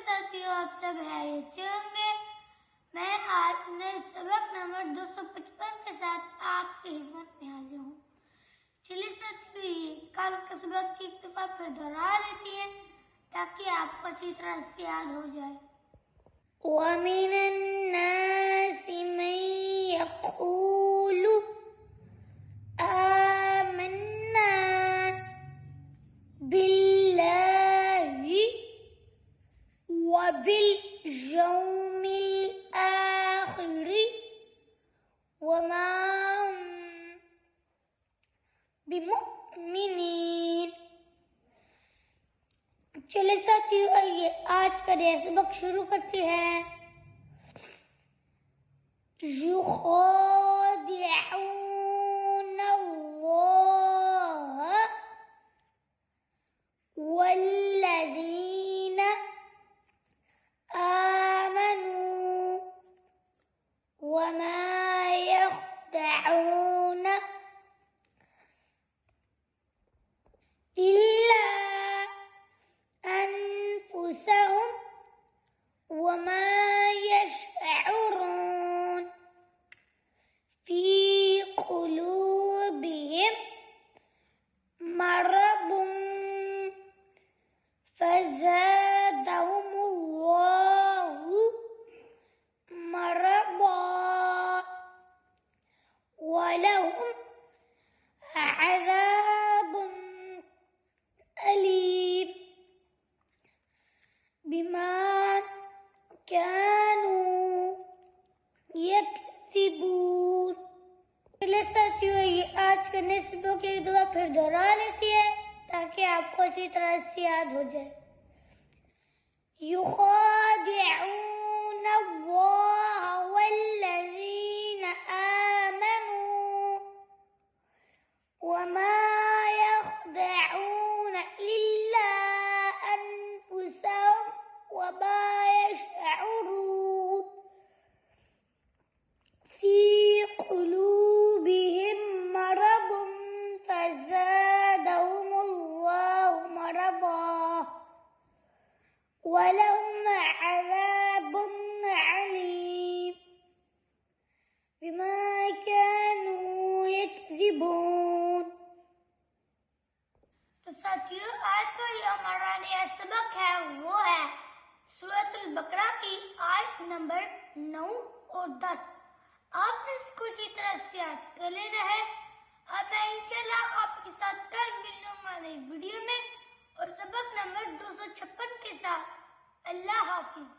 साथियों, आप सब खैरियत से होंगे। मैं आज नए सबक नंबर 255 के साथ आपकी खिदमत में हाजिर हूँ। चलिए साथियों, ये कल के सबक की एक दफा फिर दोहरा लेती है ताकि आपको अच्छी तरह से याद हो जाए। وَمِنَ النَّاسِ مَن يَقُولُ آمَنَّا بِاللَّهِ وَبِالْيَوْمِ الْآخِرِ وَمَا هُم بِمُؤْمِنِينَ। चलिए साथियों, आइए आज का नया सबक शुरू करते हैं। युखादिऊन अल्लाह वल्लज़ीन आमनू वमा यख़दऊन इल्ला أنفسهم وما يشعرون في قلوبهم مرض فزادهم الله مرضا ولهم عذاب أليم बिमा कानू यक्तिबून। चलिए साथियों, ये आज के नए सबक की एक दफा फिर दोहरा लेती है ताकि आपको अच्छी तरह से याद हो जाए। युखादिऊन अल्लाह वल्लज़ीन आमनू वमा यख़दऊन इल्ला أنفسهم وما يشعرون في قلوبهم مرض فزادهم الله مرضا ولهم عذاب عليم بما كانوا يكذبون। तो साथियों, आज का ये हमारा नया सबक है वो है सूरतुल बकरा की आयत नंबर 9 और 10। आपने इसको अच्छी तरह से याद कर लेना है। अब मैं इंशाल्लाह आपके साथ कल मिलूंगा नई वीडियो में और सबक नंबर 256 के साथ। अल्लाह हाफिज।